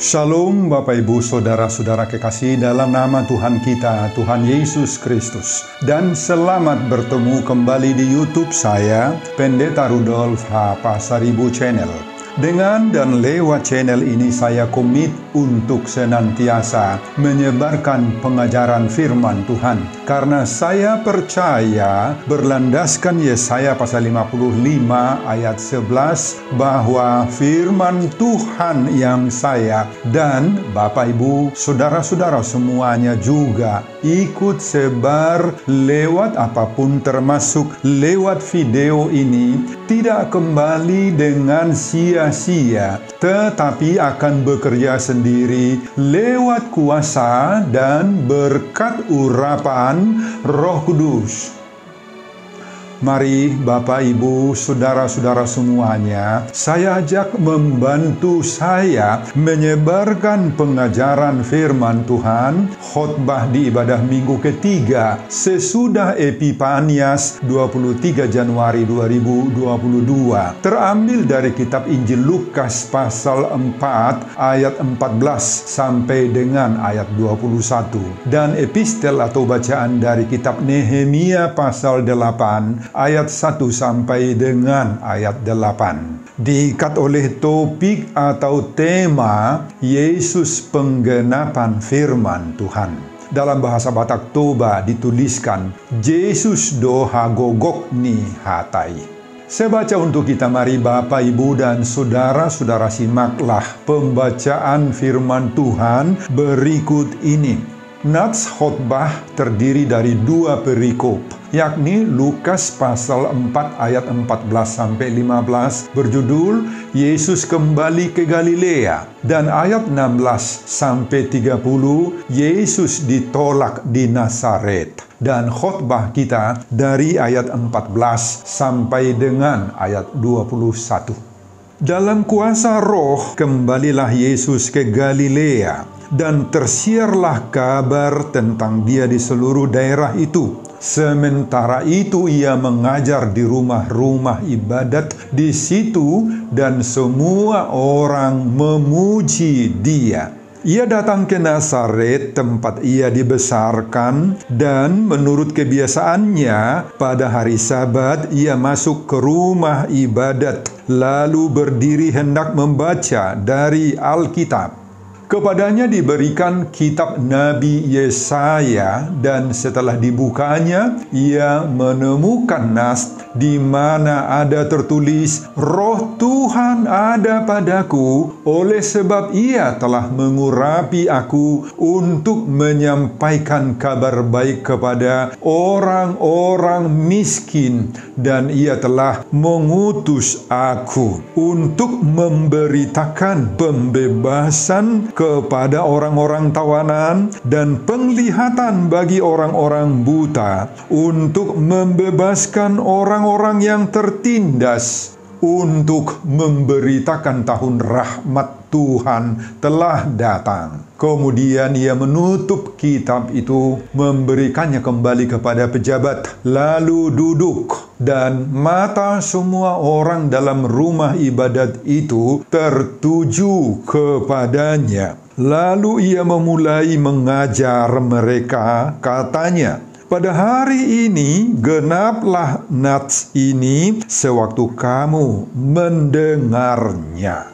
Shalom Bapak Ibu Saudara-saudara kekasih dalam nama Tuhan kita, Tuhan Yesus Kristus. Dan selamat bertemu kembali di YouTube saya, Pendeta Rudolf H. Pasaribu Channel. Dengan dan lewat channel ini saya komit untuk senantiasa menyebarkan pengajaran firman Tuhan. Karena saya percaya berlandaskan Yesaya pasal 55 ayat 11 bahwa firman Tuhan yang saya dan Bapak Ibu saudara-saudara semuanya juga ikut sebar lewat apapun termasuk lewat video ini tidak kembali dengan sia-sia, tetapi akan bekerja sendiri lewat kuasa dan berkat urapan Roh Kudus. Mari Bapak Ibu saudara-saudara semuanya, saya ajak membantu saya menyebarkan pengajaran firman Tuhan, khotbah di ibadah minggu ketiga sesudah Epifanias 23 Januari 2022. Terambil dari kitab Injil Lukas pasal 4 ayat 14 sampai dengan ayat 21. Dan epistel atau bacaan dari kitab Nehemia pasal 8 ayat 1 sampai dengan ayat 8. Diikat oleh topik atau tema Yesus penggenapan firman Tuhan. Dalam bahasa Batak Toba dituliskan Yesus do hagogok ni hatai. Saya baca untuk kita, mari Bapak, Ibu, dan saudara-saudara simaklah pembacaan firman Tuhan berikut ini. Nats khotbah terdiri dari dua perikop, yakni Lukas pasal 4 ayat 14 sampai 15 berjudul Yesus kembali ke Galilea, dan ayat 16 sampai 30 Yesus ditolak di Nazaret. Dan khotbah kita dari ayat 14 sampai dengan ayat 21. Dalam kuasa Roh kembalilah Yesus ke Galilea, dan tersiarlah kabar tentang Dia di seluruh daerah itu. Sementara itu ia mengajar di rumah-rumah ibadat di situ, dan semua orang memuji Dia. Ia datang ke Nazaret, tempat ia dibesarkan, dan menurut kebiasaannya, pada hari Sabat ia masuk ke rumah ibadat, lalu berdiri hendak membaca dari Alkitab. Kepadanya diberikan kitab Nabi Yesaya, dan setelah dibukanya, ia menemukan nas di mana ada tertulis, Roh Tuhan ada padaku, oleh sebab Ia telah mengurapi aku untuk menyampaikan kabar baik kepada orang-orang miskin, dan Ia telah mengutus aku untuk memberitakan pembebasan kepada orang-orang tawanan dan penglihatan bagi orang-orang buta, untuk membebaskan orang-orang yang tertindas, untuk memberitakan tahun rahmat Tuhan telah datang. Kemudian ia menutup kitab itu, memberikannya kembali kepada pejabat, lalu duduk, dan mata semua orang dalam rumah ibadat itu tertuju kepadanya. Lalu ia memulai mengajar mereka, katanya, pada hari ini genaplah nats ini sewaktu kamu mendengarnya.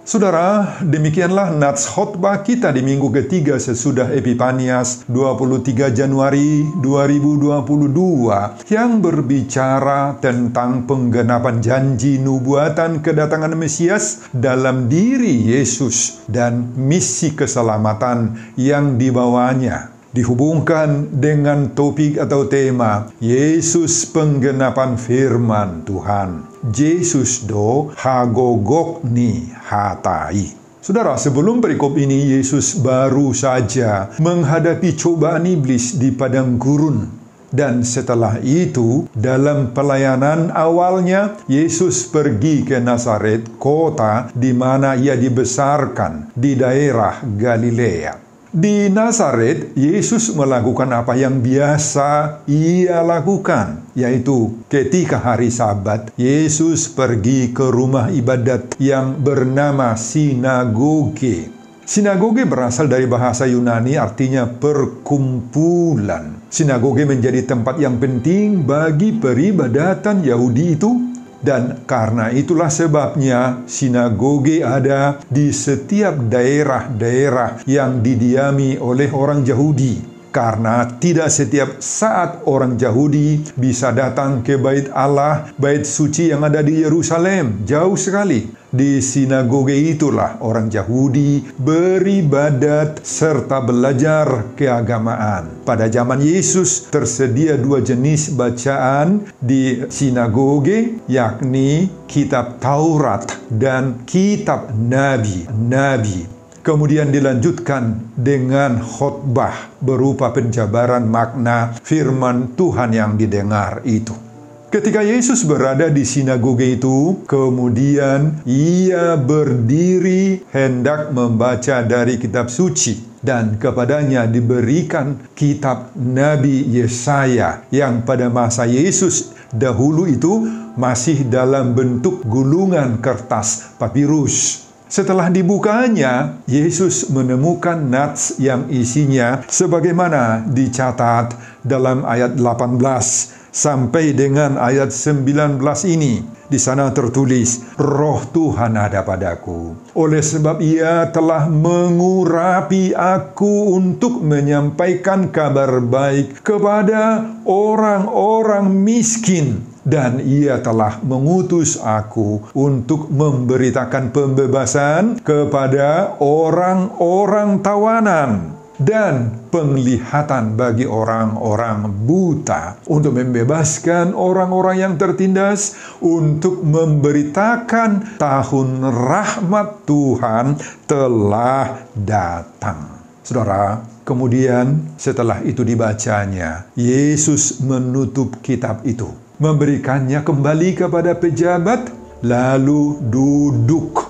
Saudara, demikianlah nats khotbah kita di minggu ketiga sesudah Epifanias 23 Januari 2022 yang berbicara tentang penggenapan janji nubuatan kedatangan Mesias dalam diri Yesus dan misi keselamatan yang dibawanya. Dihubungkan dengan topik atau tema Yesus penggenapan firman Tuhan. Yesus do hagogok ni hatai. Saudara, sebelum perikop ini Yesus baru saja menghadapi cobaan iblis di padang gurun. Dan setelah itu, dalam pelayanan awalnya, Yesus pergi ke Nazaret, kota di mana ia dibesarkan di daerah Galilea. Di Nazaret, Yesus melakukan apa yang biasa ia lakukan, yaitu ketika hari Sabat, Yesus pergi ke rumah ibadat yang bernama sinagoge. Sinagoge berasal dari bahasa Yunani, artinya perkumpulan. Sinagoge menjadi tempat yang penting bagi peribadatan Yahudi itu. Dan karena itulah sebabnya sinagoge ada di setiap daerah-daerah yang didiami oleh orang Yahudi. Karena tidak setiap saat orang Yahudi bisa datang ke bait Allah, bait suci yang ada di Yerusalem, jauh sekali. Di sinagoge itulah orang Yahudi beribadat serta belajar keagamaan. Pada zaman Yesus tersedia dua jenis bacaan di sinagoge, yakni kitab Taurat dan kitab Nabi. Kemudian dilanjutkan dengan khotbah berupa penjabaran makna firman Tuhan yang didengar itu. Ketika Yesus berada di sinagoge itu, kemudian ia berdiri hendak membaca dari kitab suci, dan kepadanya diberikan kitab Nabi Yesaya yang pada masa Yesus dahulu itu masih dalam bentuk gulungan kertas papirus. Setelah dibukanya, Yesus menemukan nats yang isinya sebagaimana dicatat dalam ayat 18 sampai dengan ayat 19 ini. Di sana tertulis, Roh Tuhan ada padaku, oleh sebab Ia telah mengurapi aku untuk menyampaikan kabar baik kepada orang-orang miskin. Dan Ia telah mengutus aku untuk memberitakan pembebasan kepada orang-orang tawanan dan penglihatan bagi orang-orang buta, untuk membebaskan orang-orang yang tertindas, untuk memberitakan tahun rahmat Tuhan telah datang. Saudara, kemudian setelah itu dibacanya, Yesus menutup kitab itu, memberikannya kembali kepada pejabat, lalu duduk.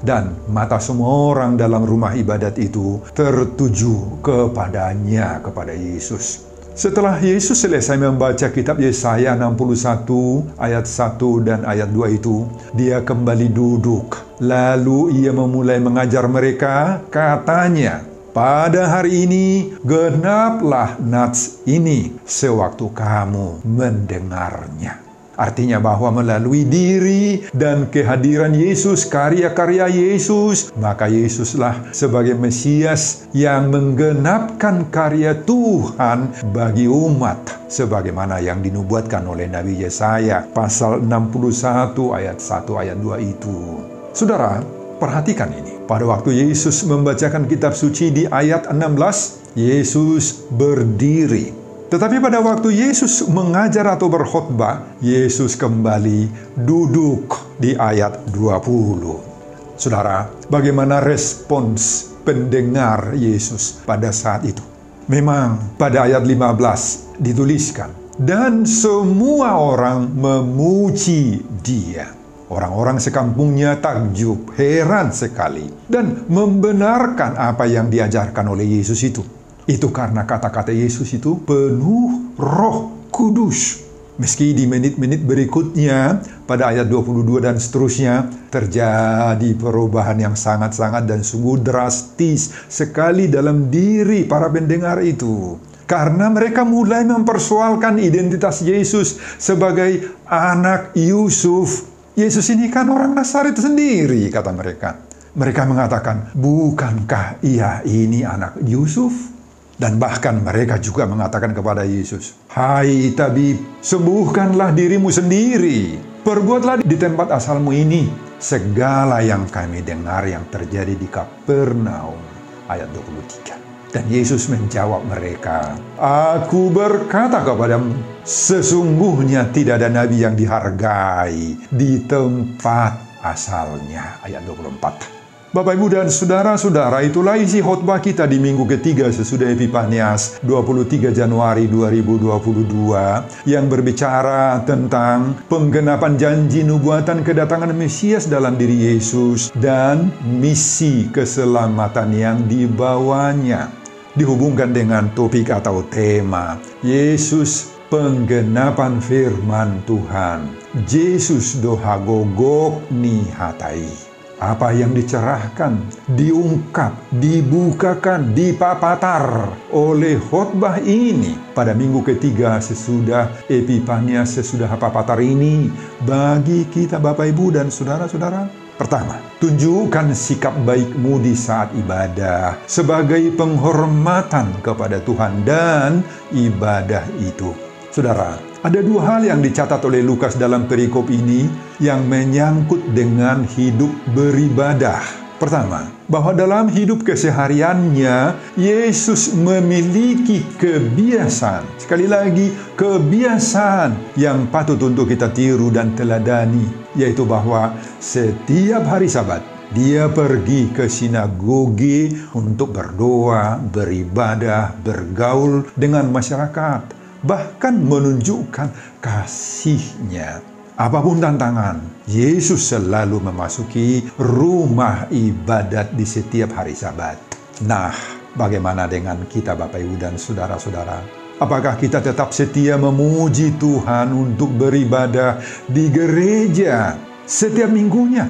Dan mata semua orang dalam rumah ibadat itu tertuju kepadanya, kepada Yesus. Setelah Yesus selesai membaca kitab Yesaya 61 ayat 1 dan ayat 2 itu, Dia kembali duduk. Lalu Ia memulai mengajar mereka, katanya, pada hari ini genaplah nats ini sewaktu kamu mendengarnya. Artinya bahwa melalui diri dan kehadiran Yesus, karya-karya Yesus, maka Yesuslah sebagai Mesias yang menggenapkan karya Tuhan bagi umat, sebagaimana yang dinubuatkan oleh Nabi Yesaya pasal 61 ayat 1 ayat 2 itu. Saudara, perhatikan ini. Pada waktu Yesus membacakan kitab suci di ayat 16, Yesus berdiri. Tetapi pada waktu Yesus mengajar atau berkhotbah, Yesus kembali duduk di ayat 20. Saudara, bagaimana respons pendengar Yesus pada saat itu? Memang pada ayat 15 dituliskan, dan semua orang memuji Dia. Orang-orang sekampungnya takjub, heran sekali, dan membenarkan apa yang diajarkan oleh Yesus itu. Itu karena kata-kata Yesus itu penuh Roh Kudus. Meski di menit-menit berikutnya, pada ayat 22 dan seterusnya, terjadi perubahan yang sangat-sangat dan sungguh drastis sekali dalam diri para pendengar itu. Karena mereka mulai mempersoalkan identitas Yesus sebagai anak Yusuf. Yesus ini kan orang Nazaret sendiri, kata mereka. Mereka mengatakan, bukankah Ia ini anak Yusuf? Dan bahkan mereka juga mengatakan kepada Yesus, hai tabib, sembuhkanlah dirimu sendiri. Perbuatlah di tempat asalmu ini segala yang kami dengar yang terjadi di Kapernaum. Ayat 23. Dan Yesus menjawab mereka, aku berkata kepadamu, sesungguhnya tidak ada nabi yang dihargai di tempat asalnya. Ayat 24. Bapak, Ibu, dan saudara-saudara, itulah isi khotbah kita di minggu ketiga sesudah Epifanias 23 Januari 2022 yang berbicara tentang penggenapan janji nubuatan kedatangan Mesias dalam diri Yesus dan misi keselamatan yang dibawanya. Dihubungkan dengan topik atau tema Yesus penggenapan firman Tuhan. Yesus dohagogok ni hatai. Apa yang dicerahkan, diungkap, dibukakan, dipapatar oleh khotbah ini pada minggu ketiga sesudah Epifania, sesudah papatar ini bagi kita Bapak Ibu dan saudara-saudara. Pertama, tunjukkan sikap baikmu di saat ibadah sebagai penghormatan kepada Tuhan dan ibadah itu. Saudara, ada dua hal yang dicatat oleh Lukas dalam perikop ini yang menyangkut dengan hidup beribadah. Pertama, bahwa dalam hidup kesehariannya, Yesus memiliki kebiasaan. Sekali lagi, kebiasaan yang patut untuk kita tiru dan teladani, yaitu bahwa setiap hari Sabat, dia pergi ke sinagoge untuk berdoa, beribadah, bergaul dengan masyarakat, bahkan menunjukkan kasihnya. Apapun tantangan, Yesus selalu memasuki rumah ibadat di setiap hari Sabat. Nah, bagaimana dengan kita Bapak Ibu dan saudara-saudara? Apakah kita tetap setia memuji Tuhan untuk beribadah di gereja setiap minggunya?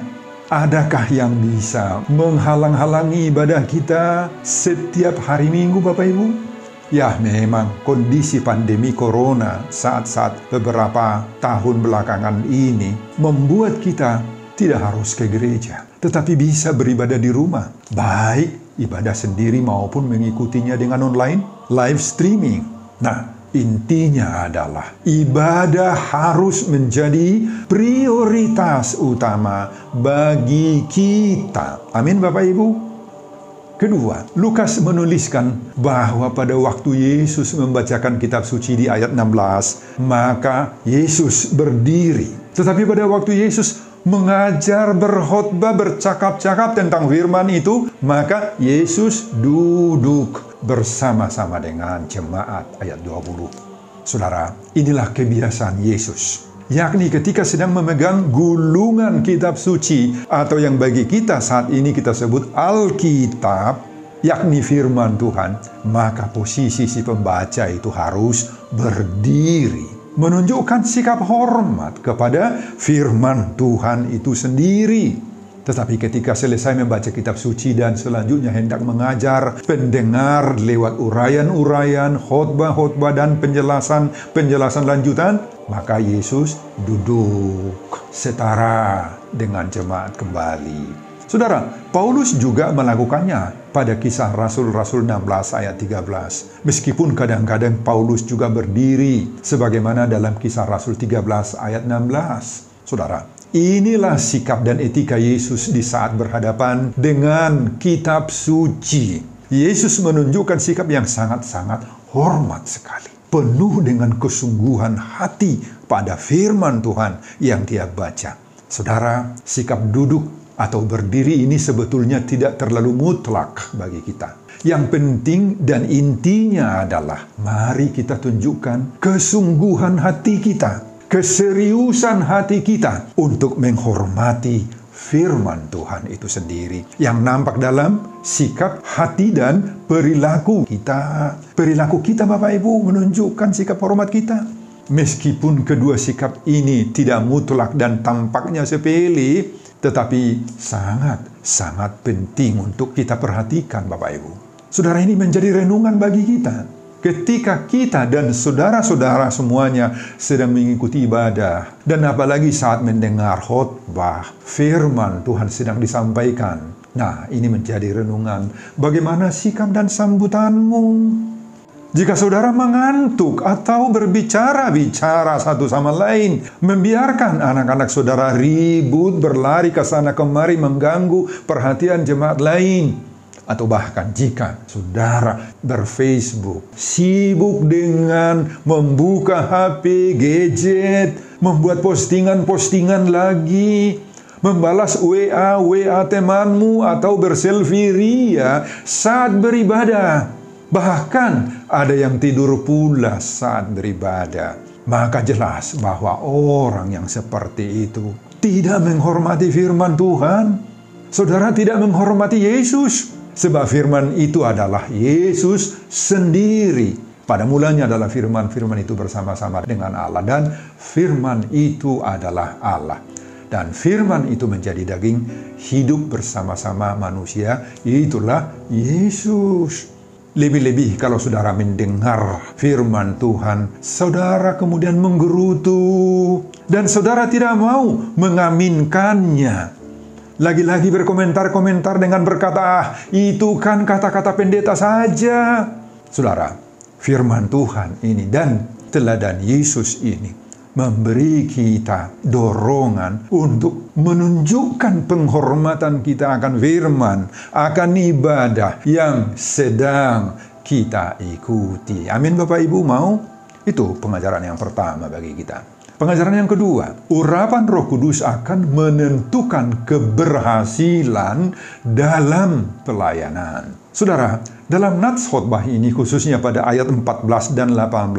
Adakah yang bisa menghalang-halangi ibadah kita setiap hari Minggu Bapak Ibu? Ya, memang kondisi pandemi corona saat-saat beberapa tahun belakangan ini membuat kita tidak harus ke gereja, tetapi bisa beribadah di rumah, baik ibadah sendiri maupun mengikutinya dengan online, live streaming. Nah, intinya adalah ibadah harus menjadi prioritas utama bagi kita. Amin Bapak Ibu. Kedua, Lukas menuliskan bahwa pada waktu Yesus membacakan kitab suci di ayat 16, maka Yesus berdiri. Tetapi pada waktu Yesus mengajar, berkhotbah, bercakap-cakap tentang firman itu, maka Yesus duduk bersama-sama dengan jemaat. Ayat 20. Saudara, inilah kebiasaan Yesus. Yakni ketika sedang memegang gulungan kitab suci, atau yang bagi kita saat ini kita sebut Alkitab, yakni firman Tuhan, maka posisi si pembaca itu harus berdiri, menunjukkan sikap hormat kepada firman Tuhan itu sendiri. Tetapi ketika selesai membaca kitab suci dan selanjutnya hendak mengajar pendengar lewat uraian-uraian, khotbah-khotbah dan penjelasan lanjutan, maka Yesus duduk setara dengan jemaat kembali. Saudara, Paulus juga melakukannya pada Kisah Rasul-Rasul 16 ayat 13. Meskipun kadang-kadang Paulus juga berdiri sebagaimana dalam Kisah Rasul 13 ayat 16. Saudara, inilah sikap dan etika Yesus di saat berhadapan dengan kitab suci. Yesus menunjukkan sikap yang sangat-sangat hormat sekali, penuh dengan kesungguhan hati pada firman Tuhan yang dia baca. Saudara, sikap duduk atau berdiri ini sebetulnya tidak terlalu mutlak bagi kita. Yang penting dan intinya adalah mari kita tunjukkan kesungguhan hati kita, keseriusan hati kita untuk menghormati firman Tuhan itu sendiri yang nampak dalam sikap hati dan perilaku kita. Perilaku kita Bapak Ibu menunjukkan sikap hormat kita. Meskipun kedua sikap ini tidak mutlak dan tampaknya sepele, tetapi sangat penting untuk kita perhatikan Bapak Ibu. Saudara, ini menjadi renungan bagi kita. Ketika kita dan saudara-saudara semuanya sedang mengikuti ibadah, dan apalagi saat mendengar khotbah, firman Tuhan sedang disampaikan. Nah, ini menjadi renungan. Bagaimana sikap dan sambutanmu? Jika saudara mengantuk atau berbicara-bicara satu sama lain, membiarkan anak-anak saudara ribut, berlari ke sana kemari, mengganggu perhatian jemaat lain, atau bahkan jika saudara berFacebook, sibuk dengan membuka HP, gadget, membuat postingan-postingan lagi, membalas WA temanmu, atau berselfie ria saat beribadah. Bahkan ada yang tidur pula saat beribadah. Maka jelas bahwa orang yang seperti itu tidak menghormati firman Tuhan. Saudara, tidak menghormati Yesus. Sebab firman itu adalah Yesus sendiri. Pada mulanya adalah firman itu bersama-sama dengan Allah. Dan firman itu adalah Allah. Dan firman itu menjadi daging, hidup bersama-sama manusia, itulah Yesus. Lebih-lebih kalau saudara mendengar firman Tuhan, saudara kemudian menggerutu, dan saudara tidak mau mengaminkannya. Lagi-lagi berkomentar-komentar dengan berkata, itu kan kata-kata pendeta saja. Saudara, firman Tuhan ini dan teladan Yesus ini memberi kita dorongan untuk menunjukkan penghormatan kita akan firman, akan ibadah yang sedang kita ikuti. Amin, Bapak Ibu, mau? Itu pengajaran yang pertama bagi kita. Pengajaran yang kedua, urapan Roh Kudus akan menentukan keberhasilan dalam pelayanan. Saudara, dalam nats khotbah ini, khususnya pada ayat 14 dan 18,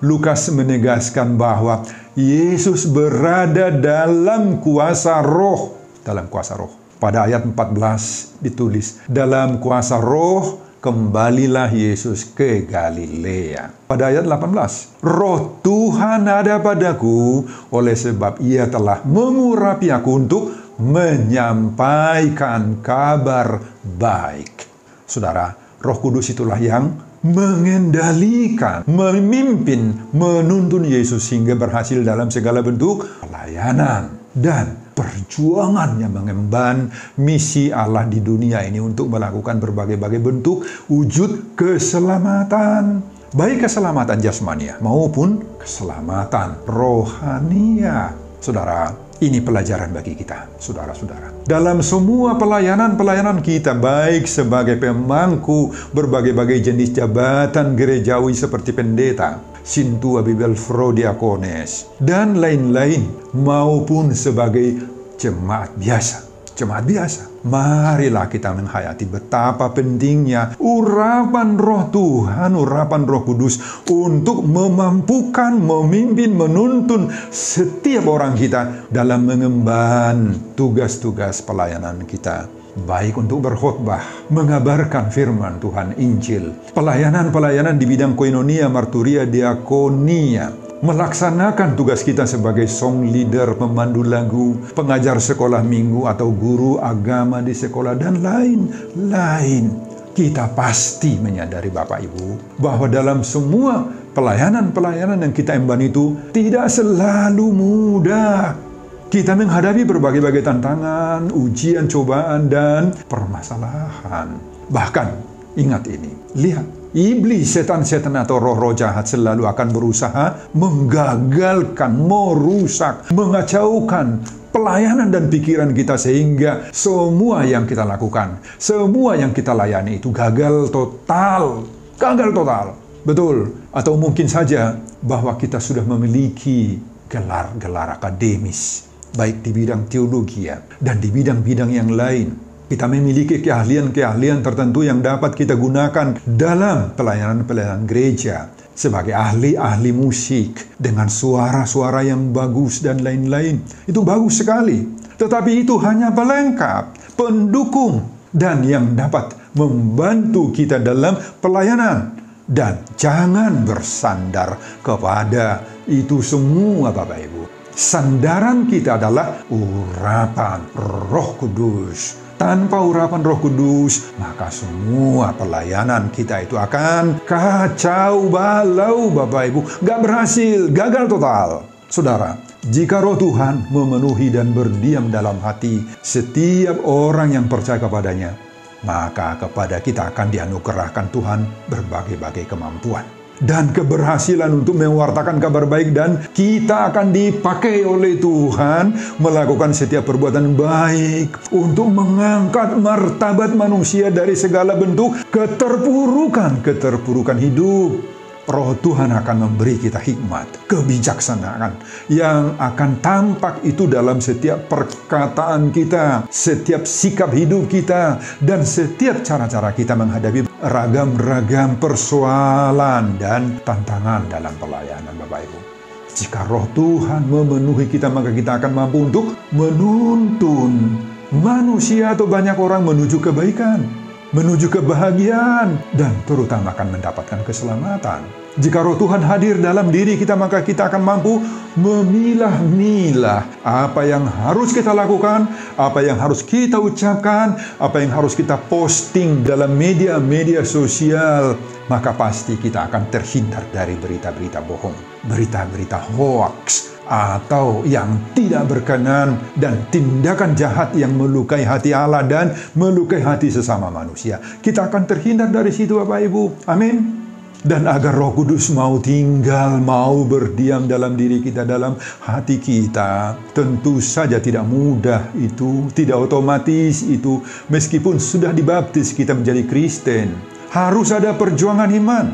Lukas menegaskan bahwa Yesus berada dalam kuasa roh. Dalam kuasa roh. Pada ayat 14 ditulis, dalam kuasa roh kembalilah Yesus ke Galilea. Pada ayat 18, Roh Tuhan ada padaku, oleh sebab Ia telah mengurapi aku untuk menyampaikan kabar baik. Saudara, Roh Kudus itulah yang mengendalikan, memimpin, menuntun Yesus hingga berhasil dalam segala bentuk pelayanan dan perjuangannya mengemban misi Allah di dunia ini untuk melakukan berbagai-bagai bentuk wujud keselamatan. Baik keselamatan jasmania maupun keselamatan rohania. Saudara, ini pelajaran bagi kita, saudara-saudara. Dalam semua pelayanan kita, baik sebagai pemangku berbagai-bagai jenis jabatan gerejawi seperti pendeta, sintua bibel diakones, dan lain-lain, maupun sebagai jemaat biasa. Marilah kita menghayati betapa pentingnya urapan Roh Tuhan, urapan Roh Kudus untuk memampukan, memimpin, menuntun setiap orang kita dalam mengemban tugas-tugas pelayanan kita. Baik untuk berkhotbah, mengabarkan firman Tuhan, Injil, pelayanan-pelayanan di bidang koinonia, marturia, diakonia, melaksanakan tugas kita sebagai song leader, pemandu lagu, pengajar sekolah minggu, atau guru agama di sekolah, dan lain-lain. Kita pasti menyadari, Bapak Ibu, bahwa dalam semua pelayanan-pelayanan yang kita emban itu tidak selalu mudah. Kita menghadapi berbagai-bagai tantangan, ujian, cobaan, dan permasalahan. Bahkan, ingat ini, lihat, iblis, setan-setan atau roh-roh jahat selalu akan berusaha menggagalkan, merusak, mengacaukan pelayanan dan pikiran kita sehingga semua yang kita lakukan, semua yang kita layani itu gagal total. Gagal total. Betul. Atau mungkin saja bahwa kita sudah memiliki gelar-gelar akademis, baik di bidang teologi dan di bidang-bidang yang lain. Kita memiliki keahlian-keahlian tertentu yang dapat kita gunakan dalam pelayanan-pelayanan gereja. Sebagai ahli-ahli musik, dengan suara-suara yang bagus dan lain-lain. Itu bagus sekali. Tetapi itu hanya pelengkap, pendukung, dan yang dapat membantu kita dalam pelayanan. Dan jangan bersandar kepada itu semua, Bapak Ibu. Sandaran kita adalah urapan Roh Kudus. Tanpa urapan Roh Kudus, maka semua pelayanan kita itu akan kacau balau, Bapak Ibu. Gak berhasil, gagal total. Saudara, jika Roh Tuhan memenuhi dan berdiam dalam hati setiap orang yang percaya kepadanya, maka kepada kita akan dianugerahkan Tuhan berbagai-bagai kemampuan dan keberhasilan untuk mewartakan kabar baik, dan kita akan dipakai oleh Tuhan melakukan setiap perbuatan baik untuk mengangkat martabat manusia dari segala bentuk keterpurukan hidup. Roh Tuhan akan memberi kita hikmat, kebijaksanaan yang akan tampak itu dalam setiap perkataan kita, setiap sikap hidup kita, dan setiap cara-cara kita menghadapi ragam-ragam persoalan dan tantangan dalam pelayanan, Bapak Ibu. Jika Roh Tuhan memenuhi kita, maka kita akan mampu untuk menuntun manusia atau banyak orang menuju kebaikan. menuju kebahagiaan, dan terutama akan mendapatkan keselamatan. Jika roh Tuhan hadir dalam diri kita, maka kita akan mampu memilah-milah apa yang harus kita lakukan, apa yang harus kita ucapkan, apa yang harus kita posting dalam media-media sosial. Maka pasti kita akan terhindar dari berita-berita bohong, berita-berita hoax, atau yang tidak berkenan, dan tindakan jahat yang melukai hati Allah dan melukai hati sesama manusia. Kita akan terhindar dari situ, Bapak Ibu. Amin. Dan agar Roh Kudus mau tinggal, mau berdiam dalam diri kita, dalam hati kita, tentu saja tidak mudah itu, tidak otomatis itu. Meskipun sudah dibaptis kita menjadi Kristen, harus ada perjuangan iman.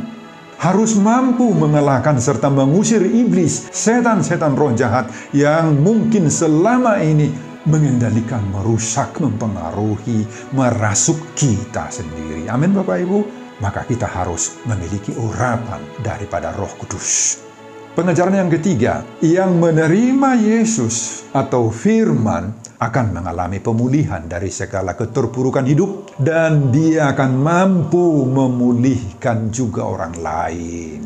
Harus mampu mengalahkan serta mengusir iblis, setan-setan roh jahat yang mungkin selama ini mengendalikan, merusak, mempengaruhi, merasuk kita sendiri. Amin, Bapak Ibu. Maka kita harus memiliki urapan daripada Roh Kudus. Pengajaran yang ketiga, yang menerima Yesus atau firman akan mengalami pemulihan dari segala keterpurukan hidup, dan dia akan mampu memulihkan juga orang lain.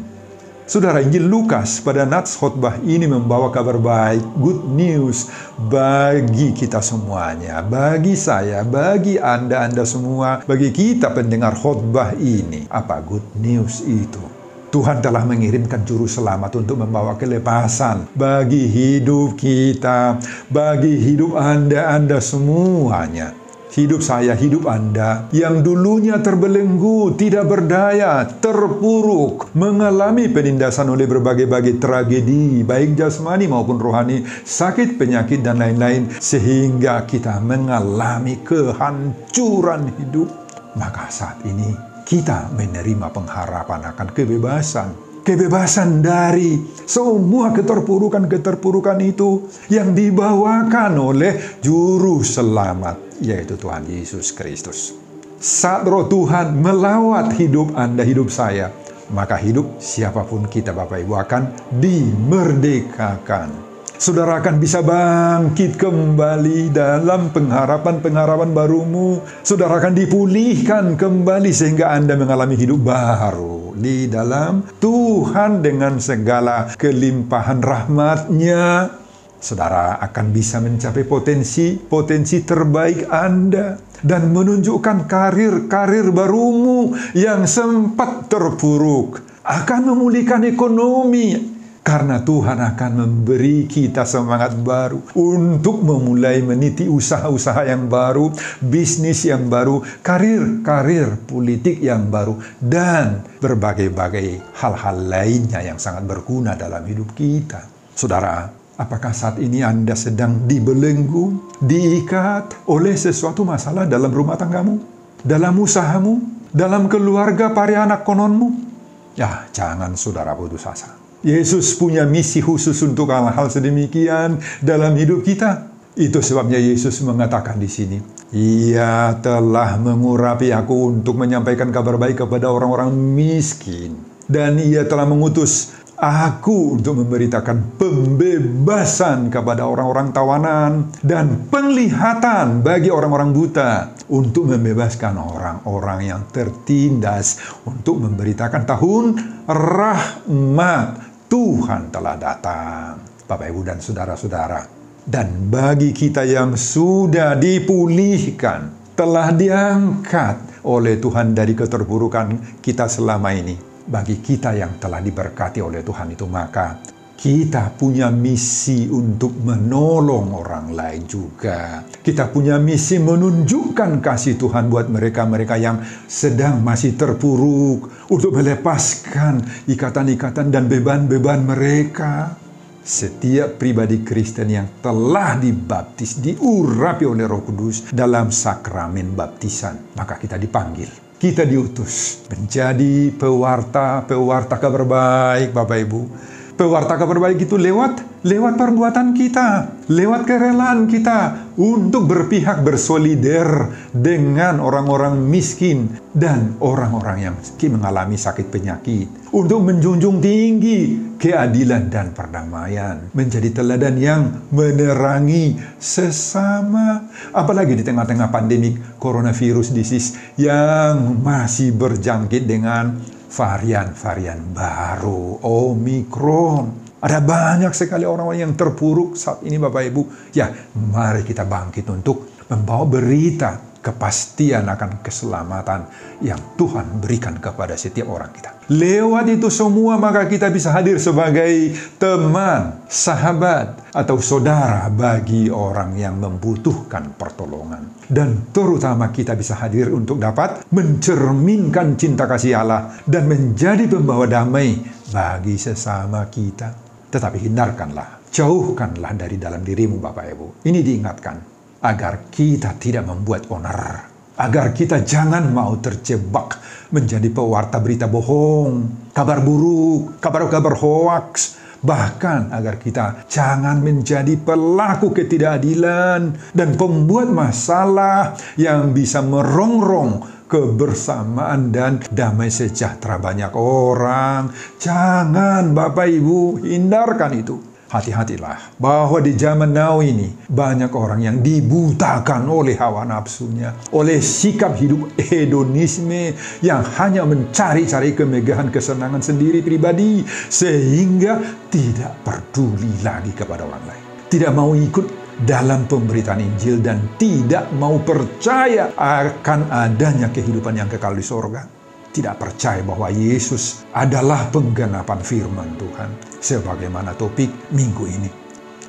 Saudara, Injil Lukas pada nats khotbah ini membawa kabar baik, good news bagi kita semuanya, bagi saya, bagi Anda semua, bagi kita pendengar khotbah ini. Apa good news itu? Tuhan telah mengirimkan juru selamat untuk membawa kelepasan bagi hidup kita, bagi hidup Anda semuanya. Hidup saya, hidup Anda, yang dulunya terbelenggu, tidak berdaya, terpuruk, mengalami penindasan oleh berbagai-bagai tragedi, baik jasmani maupun rohani, sakit, penyakit, dan lain-lain, sehingga kita mengalami kehancuran hidup. Maka saat ini, kita menerima pengharapan akan kebebasan. Kebebasan dari semua keterpurukan itu yang dibawakan oleh Juru Selamat, yaitu Tuhan Yesus Kristus. Saat Roh Tuhan melawat hidup Anda, hidup saya, maka hidup siapapun kita, Bapak Ibu, akan dimerdekakan. Saudara akan bisa bangkit kembali dalam pengharapan-pengharapan barumu. Saudara akan dipulihkan kembali sehingga Anda mengalami hidup baru di dalam Tuhan dengan segala kelimpahan rahmat-Nya. Saudara akan bisa mencapai potensi terbaik Anda dan menunjukkan karir barumu yang sempat terpuruk. Akan memulihkan ekonomi. Karena Tuhan akan memberi kita semangat baru untuk memulai meniti usaha-usaha yang baru, bisnis yang baru, karir politik yang baru, dan berbagai-bagai hal-hal lainnya yang sangat berguna dalam hidup kita. Saudara, apakah saat ini Anda sedang dibelenggu, diikat oleh sesuatu masalah dalam rumah tanggamu, dalam usahamu, dalam keluarga pari anak kononmu? Ya, jangan saudara putus asa. Yesus punya misi khusus untuk hal-hal sedemikian dalam hidup kita. Itu sebabnya Yesus mengatakan di sini, Ia telah mengurapi aku untuk menyampaikan kabar baik kepada orang-orang miskin. Dan Ia telah mengutus aku untuk memberitakan pembebasan kepada orang-orang tawanan dan penglihatan bagi orang-orang buta, untuk membebaskan orang-orang yang tertindas, untuk memberitakan tahun rahmat Tuhan telah datang. Bapak, Ibu, dan saudara-saudara. Dan bagi kita yang sudah dipulihkan, telah diangkat oleh Tuhan dari keterpurukan kita selama ini. Bagi kita yang telah diberkati oleh Tuhan itu, maka kita punya misi untuk menolong orang lain juga. Kita punya misi menunjukkan kasih Tuhan buat mereka-mereka yang sedang masih terpuruk, untuk melepaskan ikatan-ikatan dan beban-beban mereka. Setiap pribadi Kristen yang telah dibaptis, diurapi oleh Roh Kudus dalam sakramen baptisan, maka kita dipanggil, kita diutus menjadi pewarta kabar baik, Bapak Ibu. Pewarta kabar baik itu lewat lewat perbuatan kita, lewat kerelaan kita untuk berpihak bersolider dengan orang-orang miskin dan orang-orang yang mengalami sakit penyakit, untuk menjunjung tinggi keadilan dan perdamaian, menjadi teladan yang menerangi sesama, apalagi di tengah-tengah pandemik coronavirus disease yang masih berjangkit dengan varian-varian baru, Omikron. Ada banyak sekali orang-orang yang terpuruk saat ini, Bapak Ibu. Ya, mari kita bangkit untuk membawa berita kepastian akan keselamatan yang Tuhan berikan kepada setiap orang kita. Lewat itu semua, maka kita bisa hadir sebagai teman, sahabat, atau saudara bagi orang yang membutuhkan pertolongan. Dan terutama kita bisa hadir untuk dapat mencerminkan cinta kasih Allah dan menjadi pembawa damai bagi sesama kita. Tetapi hindarkanlah, jauhkanlah dari dalam dirimu, Bapak Ibu. Ini diingatkan, agar kita tidak membuat onar. Agar kita jangan mau terjebak menjadi pewarta berita bohong, kabar buruk, kabar-kabar hoaks. Bahkan agar kita jangan menjadi pelaku ketidakadilan dan pembuat masalah yang bisa merongrong kebersamaan dan damai sejahtera banyak orang. Jangan, Bapak Ibu, hindarkan itu. Hati-hatilah bahwa di zaman now ini banyak orang yang dibutakan oleh hawa nafsunya, oleh sikap hidup hedonisme yang hanya mencari-cari kemegahan kesenangan sendiri pribadi, sehingga tidak peduli lagi kepada orang lain, tidak mau ikut dalam pemberitaan Injil dan tidak mau percaya akan adanya kehidupan yang kekal di sorga. Tidak percaya bahwa Yesus adalah penggenapan firman Tuhan, sebagaimana topik minggu ini.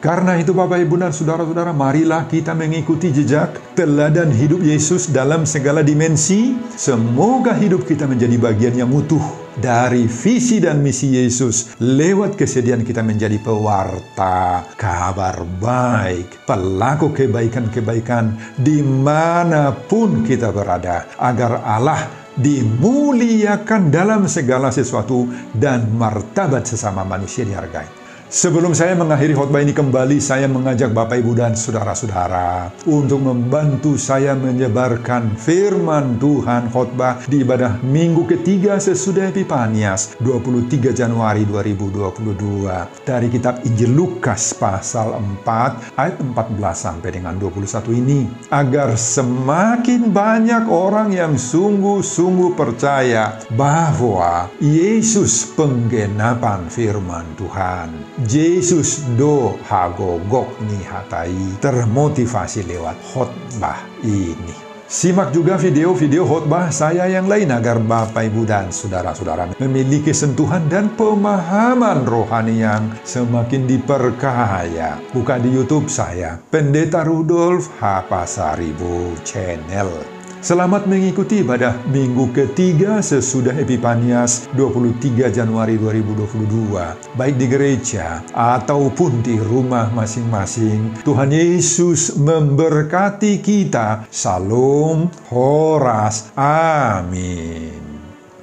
Karena itu Bapak, Ibu, dan Saudara-saudara, marilah kita mengikuti jejak teladan hidup Yesus dalam segala dimensi. Semoga hidup kita menjadi bagian yang utuh dari visi dan misi Yesus lewat kesediaan kita menjadi pewarta kabar baik, pelaku kebaikan-kebaikan dimanapun kita berada, agar Allah dimuliakan dalam segala sesuatu dan martabat sesama manusia dihargai. Sebelum saya mengakhiri khotbah ini kembali, saya mengajak Bapak, Ibu, dan Saudara-saudara untuk membantu saya menyebarkan firman Tuhan khotbah di ibadah minggu ketiga sesudah Epifanias 23 Januari 2022 dari kitab Injil Lukas pasal 4 ayat 14 sampai dengan 21 ini, agar semakin banyak orang yang sungguh-sungguh percaya bahwa Yesus penggenapan firman Tuhan. Yesus do hagogok ni hatai, termotivasi lewat khotbah ini. Simak juga video-video khotbah saya yang lain agar Bapak, Ibu, dan Saudara-saudara memiliki sentuhan dan pemahaman rohani yang semakin diperkaya. Buka di YouTube saya, Pendeta Rudolf H. Pasaribu Channel. Selamat mengikuti ibadah minggu ketiga sesudah Epifanias 23 Januari 2022. Baik di gereja ataupun di rumah masing-masing. Tuhan Yesus memberkati kita. Salam Horas. Amin.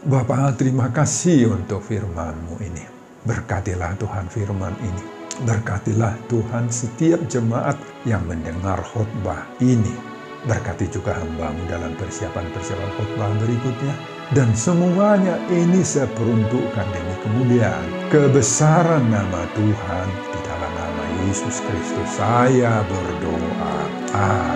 Bapa, terima kasih untuk firman-Mu ini. Berkatilah Tuhan firman ini. Berkatilah Tuhan setiap jemaat yang mendengar khotbah ini. Berkati juga hamba-Mu dalam persiapan-persiapan khotbah berikutnya. Dan semuanya ini saya peruntukkan demi kemuliaan kebesaran nama Tuhan. Di dalam nama Yesus Kristus saya berdoa. Amin.